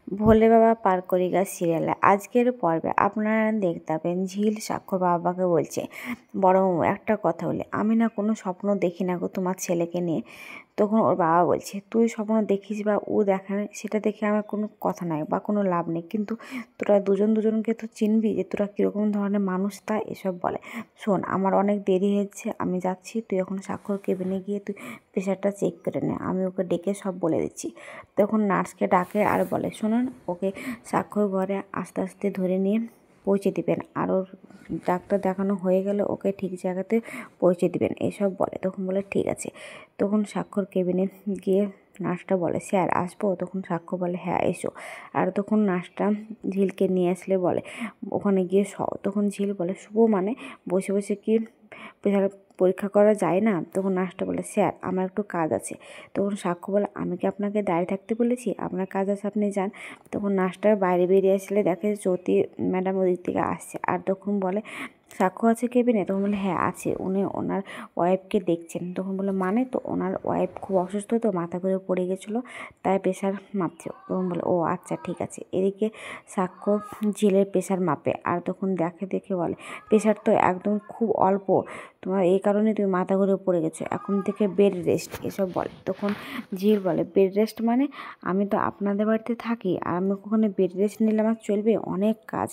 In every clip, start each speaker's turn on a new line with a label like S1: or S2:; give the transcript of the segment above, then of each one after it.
S1: ভোলে বাবা পার করিগা সিরিয়ালে আজকের পর্বে আপনারা দেখতে পাবেন ঝিল সাক্ষর বাবাকে বলছে, বড় মামু একটা কথা বলি, আমি না কোনো স্বপ্ন দেখি না গো তোমার ছেলেকে নিয়ে। তখন ওর বাবা বলছে, তুই স্বপ্ন দেখিস বা ও দেখে না, সেটা দেখে আমার কোনো কথা নাই বা কোনো লাভ নেই, কিন্তু তোরা দুজনকে তো চিনবি যে তোরা কীরকম ধরনের মানুষ তা এসব বলে। শোন, আমার অনেক দেরি হয়েছে, আমি যাচ্ছি, তুই এখন স্বাক্ষর কেবিনে গিয়ে তুই প্রেশারটা চেক করে নে, আমি ওকে ডেকে সব বলে দিচ্ছি। তখন নার্সকে ডাকে আর বলে, শুনুন, ওকে স্বাক্ষর ঘরে আস্তে আস্তে ধরে নিয়ে পৌঁছে দিবেন, আর ওর ডাক্তার দেখানো হয়ে গেলে ওকে ঠিক জায়গাতে পৌঁছে দিবেন, এসব বলে। তখন বলে ঠিক আছে। তখন স্বাক্ষর কেবিনে গিয়ে নার্সটা বলে, স্যার আসবো? তখন স্বাক্ষর বলে, হ্যাঁ এসো। আর তখন নার্সটা ঝিলকে নিয়ে আসলে বলে ওখানে গিয়ে তখন ঝিল বলে, শুভ মানে বসে বসে কি প্রেশার পরীক্ষা করা যায় না? তখন নার্সটা বলে, স্যার আমার একটু কাজ আছে। তখন সাক্ষ্য বলে, আমি কি আপনাকে দাঁড়িয়ে থাকতে বলেছি? আপনার কাজ আছে, আপনি যান। তখন নার্সটা বাইরে বেরিয়ে আসলে দেখে জ্যোতি ম্যাডাম ওদিক থেকে আসছে, আর তখন বলে, সাক্ষ্য আছে কেবিনে? তখন বলে, হ্যাঁ আছে, উনি ওনার ওয়াইফকে দেখছেন। তখন বলে, মানে? তো ওনার ওয়াইফ খুব অসুস্থ, তো মাথা ঘুরে পড়ে গেছিলো, তাই প্রেশার মাপছে। তখন বলে, ও আচ্ছা ঠিক আছে। এদিকে সাক্ষ্য ঝিলের প্রেশার মাপে, আর তখন দেখে বলে, প্রেশার তো একদম খুব অল্প, তোমার এই কারণে তুমি মাথা ঘুরে পড়ে গেছো, এখন থেকে বেড রেস্ট, এসব বলে। তখন ঝিল বলে, বেড রেস্ট মানে? আমি তো আপনাদের বাড়িতে থাকি, আর আমি ওখানে বেড রেস্ট নিলে আমার চলবে? অনেক কাজ,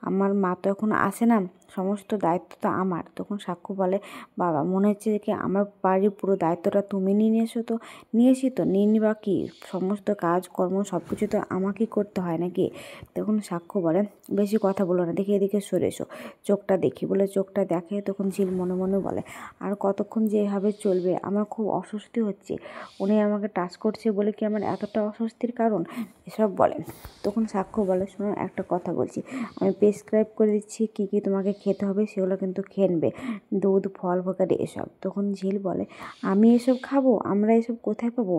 S1: আমার মা তো এখন আসে না, সমস্ত দায়িত্ব তো আমার। তখন সাক্ষ্য বলে, বাবা মনে হচ্ছে যে কি আমার বাড়ির পুরো দায়িত্বটা তুমি নিয়ে নিয়েছো? তো নিয়েছি, তো নিয়ে নিবা কি, সমস্ত কাজকর্ম সব কিছু তো আমাকেই করতে হয় নাকি? তখন সাক্ষ্য বলে, বেশি কথা বলো না, দেখি এদিকে সরে এসো, চোখটা দেখি। বলে চোখটা দেখে। তখন ঝিল মনে মনে বলে, আর কতক্ষণ যে এভাবে চলবে, আমার খুব অস্বস্তি হচ্ছে, উনি আমাকে টাচ করছে বলে কি আমার এতটা অস্বস্তির কারণ, এসব বলে। তখন সাক্ষ্য বলে, শোনো একটা কথা বলছি, আমি প্রেসক্রাইব করে দিচ্ছি কী কী তোমাকে খেতে হবে, সেগুলো কিন্তু খেয়ে নেবে, দুধ ফল ফকারি এসব। তখন ঝিল বলে, আমি এসব খাবো? আমরা এসব কোথায় পাবো?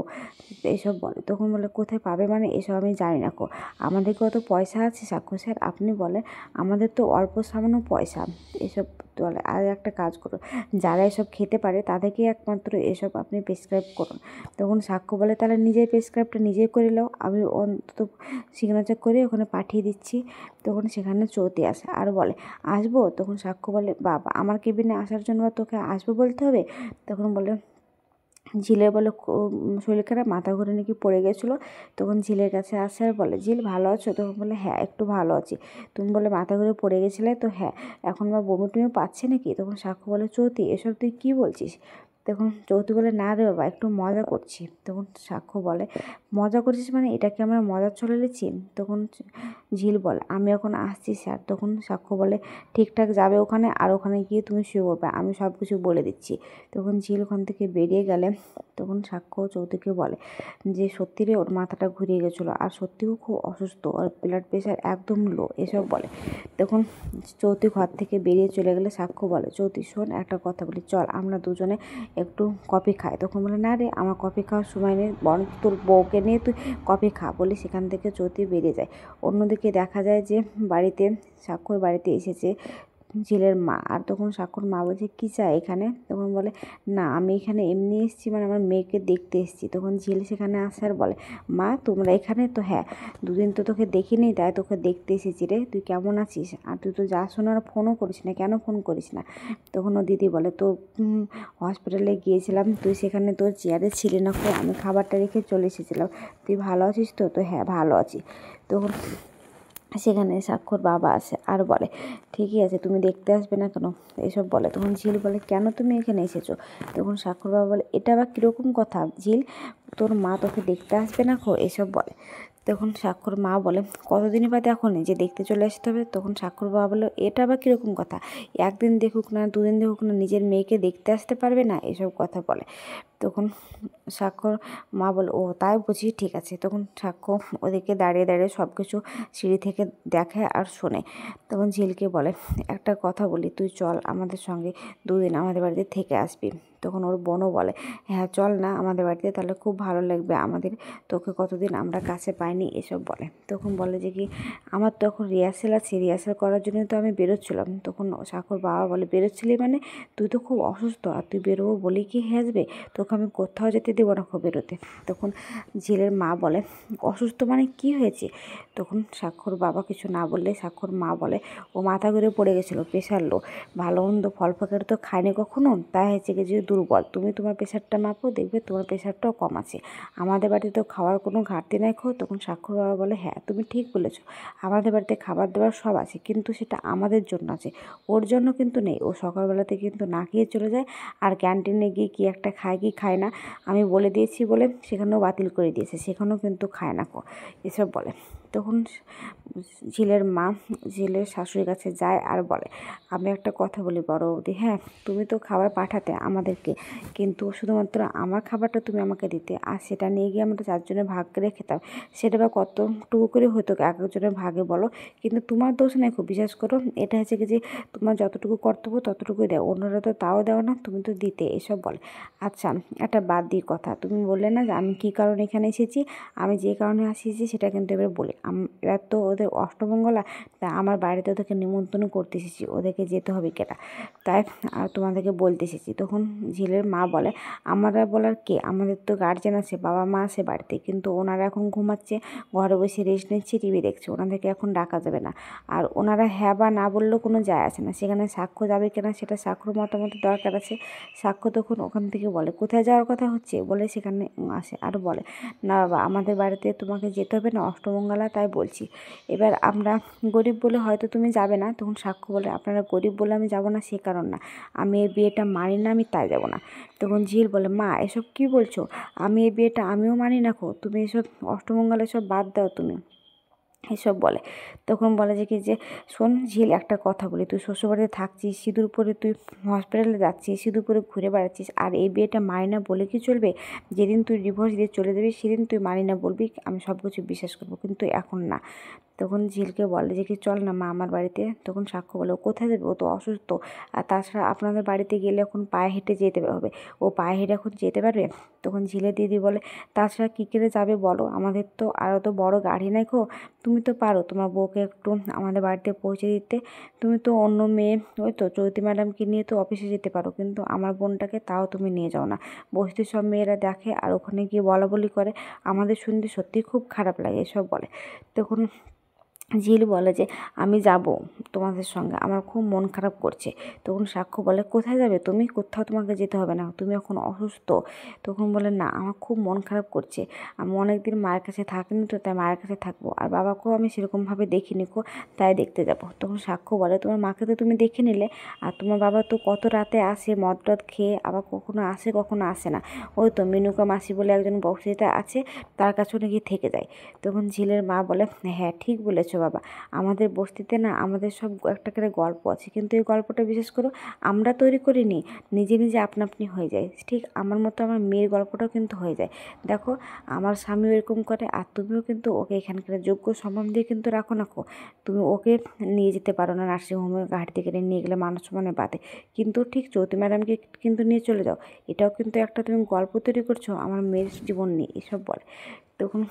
S1: এসব বলে। তখন বলে, কোথায় পাবে মানে? এসব আমি জানি না কো, আমাদের কত পয়সা আছে সাক্ষ্য স্যার, আপনি বলেন, আমাদের তো অল্প সামান্য পয়সা, এসব বলে। আর একটা কাজ করুন, যারা এসব খেতে পারে তাদেরকে একমাত্র এসব আপনি প্রেসক্রাইব করুন। তখন সাক্ষ্য বলে, তাহলে নিজের প্রেসক্রাইবটা নিজেই করে নাও, আমি অন্তত সিগনেচার করে ওখানে পাঠিয়ে দিচ্ছি। তখন সেখানে চৌতি আসে আর বলে, আসবো? তখন সাক্ষ্য বলে, বাবা আমার কেবিনে আসার জন্য তোকে আসবো বলতে হবে? তখন বলে, ঝিলের বলে শরীর খারাপ, মাথা ঘুরে নাকি পড়ে গেছিলো। তখন ঝিলের কাছে আসে আর বলে, ঝিল ভালো আছো? তখন বলে, হ্যাঁ একটু ভালো আছি। তুমি বলে মাথা ঘুরে পড়ে গেছিলে, তো হ্যাঁ, এখন বা বমি টমি পাচ্ছে নাকি? তখন সাক্ষ্য বলে, চৌতি এসব তুই কী বলছিস? তখন চৌতি বলে, না রে বাবা, একটু মজা করছি। তখন সাক্ষ্য বলে, মজা করছিস মানে? এটাকে আমরা মজার চলে নিচ্ছি? তখন ঝিল বলে, আমি এখন আসছি স্যার। তখন সাক্ষ্য বলে, ঠিকঠাক যাবে ওখানে, আর ওখানে গিয়ে তুমি শুয়ে পড়বে, আমি সব কিছু বলে দিচ্ছি। তখন ঝিল ওখান থেকে বেরিয়ে গেলে তখন সাক্ষ্য চৌতিকে বলে যে, সত্যি রে ওর মাথাটা ঘুরিয়ে গেছিলো, আর সত্যিও খুব অসুস্থ, আর ব্লাড প্রেশার একদম লো, এসব বলে। তখন চৌতি ঘর থেকে বেরিয়ে চলে গেলে সাক্ষ্য বলে, চৌতি শোন একটা কথা বলি, চল আমরা দুজনে একটু কফি খাই। তখন বলে, না রে, আমার কফি খাওয়ার সময় নেই, বরং তোর বউকে নিয়ে তুই কফি খা, বলে সেখান থেকে চৌতি বেরিয়ে যায়। অন্যদিকে দেখা যায় যে বাড়িতে সাক্ষর বাড়িতে এসেছে ঝিলের মা, আর তখন সাক্ষর মা বলছে, কী চাই এখানে? তখন বলে, না আমি এখানে এমনি এসেছি, মানে আমার মেয়েকে দেখতে এসেছি। তখন ঝিল সেখানে আসে আর বলে, মা তোমরা এখানে? তো হ্যাঁ, দুদিন তো তোকে দেখিনি, তাই তোকে দেখতে এসেছি রে, তুই কেমন আছিস? আর তুই তো যা শোনার ফোনও করিস না, কেন ফোন করিস না? তখন ও দিদি বলে, তো হসপিটালে গিয়েছিলাম, তুই সেখানে তোর চেয়ারে ছিলি না, আমি খাবারটা রেখে চলে এসেছিলাম, তুই ভালো আছিস তো? তো হ্যাঁ ভালো আছি। তখন সেখানে সাক্ষর বাবা আসে আর বলে, ঠিকই আছে, তুমি দেখতে আসবে না কেন? এসব বলে। তখন ঝিল বলে, কেন তুমি এখানে এসেছো? তখন সাক্ষর বাবা বলে, এটা আবার কীরকম কথা ঝিল, তোর মা তোকে দেখতে আসবে না খো? এসব বলে। তখন সাক্ষর মা বলে, কতদিনই বাদে এখনই যে দেখতে চলে আসতে হবে? তখন সাক্ষর বাবা বলে, এটা আবার কীরকম কথা, একদিন দেখুক না, দুদিন দেখুক না, নিজের মেয়েকে দেখতে আসতে পারবে না? এসব কথা বলে। তখন সাক্ষর মা বলে, ও তাই বুঝি, ঠিক আছে। তখন সাক্ষ্য ওদিকে দাঁড়িয়ে দাঁড়িয়ে সব কিছু সিঁড়ি থেকে দেখে আর শোনে। তখন ঝিলকে বলে, একটা কথা বলি, তুই চল আমাদের সঙ্গে, দুদিন আমাদের বাড়িতে থেকে আসবি। তখন ওর বোনও বলে হ্যাঁ চল না আমাদের বাড়িতে, তাহলে খুব ভালো লাগবে আমাদের, তোকে কতদিন আমরা কাছে পাইনি এসব বলে। তখন বলে যে কি আমার তো এখন রিহার্সেল আছে, রিহার্সেল করার জন্য তো আমি বেরোচ্ছিলাম। তখন সাক্ষর বাবা বলে বেরোচ্ছিলি মানে, তুই তো খুব অসুস্থ আর তুই বেরোবো বলি কি আসবে, তোকে আমি কোথাও যেতে দেবো না খুব বেরোতে। তখন ঝিলের মা বলে অসুস্থ মানে কি হয়েছে? তখন সাক্ষর বাবা কিছু না বললে সাক্ষর মা বলে ও মাথা ঘুরে পড়ে গেছিলো, প্রেশার লো, ভালো মন্দ ফল ফেকার তো খায়নি কখনো, তাই হয়েছে কি যে দুর্বল, তুমি তোমার প্রেশারটা মাপো, দেখবে তোমার প্রেশারটাও কম আছে, আমাদের বাড়িতে তো খাওয়ার কোনো ঘাটতি নাই খো। তখন সাক্ষর বাবা বলে হ্যাঁ তুমি ঠিক বলেছো, আমাদের বাড়িতে খাবার দাবার সব আছে, কিন্তু সেটা আমাদের জন্য আছে, ওর জন্য কিন্তু নেই। ও সকালবেলাতে কিন্তু না খেয়ে চলে যায়, আর ক্যান্টিনে গিয়ে কি একটা খায় কি খায় না আমি বলে দিয়েছি বলে সেখানেও বাতিল করে দিয়েছে, সেখানেও কিন্তু খায় না কো, এসব বলে। তখন ঝিলের মা ঝিলের শাশুড়ির কাছে যায় আর বলে আমি একটা কথা বলি বড় বৌদি, হ্যাঁ তুমি তো খাবার পাঠাতে আমাদেরকে, কিন্তু শুধুমাত্র আমার খাবারটা তুমি আমাকে দিতে, আর সেটা নিয়ে গিয়ে আমরা চারজনের ভাগ করে খেতাম, সেটা বা কতটুকু করে হতো এক একজনের ভাগে বলো, কিন্তু তোমার দোষ নেই খুব, বিশ্বাস করো এটা হচ্ছে কি যে তোমার যতটুকু কর্তব্য ততটুকুই দেও, অন্যরা তো তাও দেও না, তুমি তো দিতে, এসব বলে। আচ্ছা একটা বাদ দিয়ে কথা, তুমি বললে না যে আমি কী কারণে এখানে এসেছি, আমি যে কারণে এসেছি সেটা কিন্তু এবার বলি। এবার তো ওদের অষ্টমঙ্গলা, তা আমার বাড়িতে ওদেরকে নিমন্ত্রণ করতে এসেছি, ওদেরকে যেতে হবে কেটা, তাই আর তোমাদেরকে বলতে এসেছি। তখন ঝিলের মা বলে আমরা বলার কে, আমাদের তো গার্জেন আছে, বাবা মা আছে বাড়িতে, কিন্তু ওনারা এখন ঘুমাচ্ছে, ঘরে বসে রেস্ট নিচ্ছে, টিভি দেখছে, ওনাদেরকে এখন ডাকা যাবে না, আর ওনারা হ্যাঁ বা না বললেও কোনো যায় আসে না, সেখানে সাক্ষ্য যাবে কিনা সেটা সাক্ষ্যর মতামত দরকার আছে। সাক্ষ্য তখন ওখান থেকে বলে কোথায় যাওয়ার কথা হচ্ছে, বলে সেখানে আসে আর বলে না বাবা আমাদের বাড়িতে তোমাকে যেতে হবে না, অষ্টমঙ্গলা, তাই বলছি, এবার আমরা গরিব বলে হয়তো তুমি যাবে না। তখন সাক্ষ্য বলে আপনারা গরিব বলে আমি যাব না সে কারণ না, আমি এই বিয়েটা মানি না, আমি তাই যাব না। তখন ঝিল বলে মা এসব কী বলছো, আমি এই বিয়েটা আমিও মানি না খো, তুমি এসব অষ্টমঙ্গলা এসব বাদ দাও তুমি, এসব বলে। তখন বলে যে কি যে শোন ঝিল একটা কথা বলি, তুই শ্বশুরবাড়িতে থাকছিস, সিঁদুর পরে তুই হসপিটালে যাচ্ছিস, সিঁদুর পরে ঘুরে বেড়াচ্ছিস, আর এই বিয়েটা মানি না বলে কি চলবে? যেদিন তুই ডিভোর্স দিয়ে চলে যাবি সেদিন তুই মানি না বলবি, আমি সব কিছু বিশ্বাস করবো, কিন্তু এখন না। তখন ঝিলকে বলে যে কি চল না মা আমার বাড়িতে। তখন সাক্ষ্য বলে ও কোথায় যাবে, ও তো অসুস্থ, আর তাছাড়া আপনাদের বাড়িতে গেলে এখন পায়ে হেঁটে যেতে হবে, ও পায়ে হেঁটে এখন যেতে পারবে? তখন ঝিলের দিদি বলে তাছাড়া কী করে যাবে বলো, আমাদের তো আরও তো বড় গাড়ি নাই খো, তুমি তো পারো তোমার বউকে একটু আমাদের বাড়িতে পৌঁছে দিতে, তুমি তো অন্য মেয়ে ওই তো চৈতি ম্যাডামকে নিয়ে তো অফিসে যেতে পারো, কিন্তু আমার বোনটাকে তাও তুমি নিয়ে যাও না, বস্তির সব মেয়েরা দেখে আর ওখানে গিয়ে বলা বলি করে, আমাদের শুনতে সত্যিই খুব খারাপ লাগে, এসব বলে। তখন ঝিল বলে যে আমি যাব তোমাদের সঙ্গে, আমার খুব মন খারাপ করছে। তখন সাক্ষ্য বলে কোথায় যাবে তুমি, কোথাও তোমাকে যেতে হবে না, তুমি এখন অসুস্থ। তখন বলে না আমার খুব মন খারাপ করছে, আমি অনেকদিন মায়ের কাছে থাকিনি তো, তাই মায়ের কাছে থাকবো, আর বাবাকেও আমি সেরকমভাবে দেখিনি কো, তাই দেখতে যাব। তখন সাক্ষ্য বলে তোমার মাকে তো তুমি দেখে নিলে, আর তোমার বাবা তো কত রাতে আসে মদ টদ খেয়ে, আবার কখনো আসে কখনো আসে না, ওই তো মেনুকা মাসি বলে একজন বক্তৃতা আছে, তার কাছেও নাকি থেকে যায়। তখন ঝিলের মা বলে হ্যাঁ ঠিক বলেছো বাবা, আমাদের বস্তিতে না আমাদের সব একটা করে গল্প আছে, কিন্তু এই গল্পটা বিশেষ করে আমরা তৈরি করিনি, নিজে নিজে আপনা আপনি হয়ে যায়, ঠিক আমার মতো আমার মেয়ের গল্পটাও কিন্তু হয়ে যায়। দেখো আমার স্বামীও এরকম করে, আর তুমিও কিন্তু ওকে এখানকার যোগ্য সম্মান দিয়ে কিন্তু রাখো না কো, তুমি ওকে নিয়ে যেতে পারো না নার্সিংহোমে, গাড়ি থেকে নিয়ে গেলে মানুষ মানে বাদে, কিন্তু ঠিক চৌতি ম্যাডামকে কিন্তু নিয়ে চলে যাও, এটাও কিন্তু একটা তুমি গল্প তৈরি করছো আমার মেয়ের জীবন নিয়ে, এসব বলে। তখন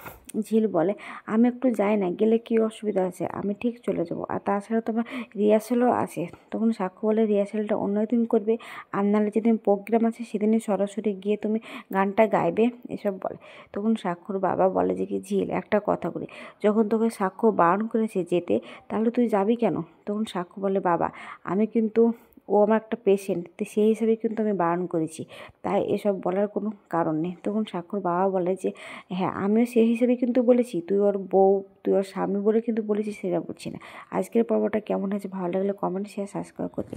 S1: ঝিল বলে আমি একটু যাই না, গেলে কী অসুবিধা আছে, আমি ঠিক চলে যাব, আর তাছাড়া তোমার রিহার্সালও আছে। তখন সাক্ষ্য বলে রিহার্সালটা অন্য দিন করবে, আর নাহলে যেদিন প্রোগ্রাম আছে সেদিনই সরাসরি গিয়ে তুমি গানটা গাইবে, এসব বলে। তখন সাক্ষর বাবা বলে যে কি ঝিল একটা কথা বলি, যখন তোকে সাক্ষ্য বারণ করেছে যেতে, তাহলে তুই যাবি কেন? তখন সাক্ষ্য বলে বাবা আমি কিন্তু ও আমার একটা পেশেন্ট, তো সেই হিসাবে কিন্তু আমি বারণ করেছি, তাই এসব বলার কোনো কারণ নেই। তখন সাক্ষর বাবা বলে যে হ্যাঁ আমিও সেই হিসেবে কিন্তু বলেছি, তুই ওর বউ তুই ওর স্বামী বলে কিন্তু বলেছিস, সেটা বলছি না। আজকের পর্বটা কেমন হয়েছে ভালো লাগলে কমেন্ট শেয়ার সাবস্ক্রাইব করতে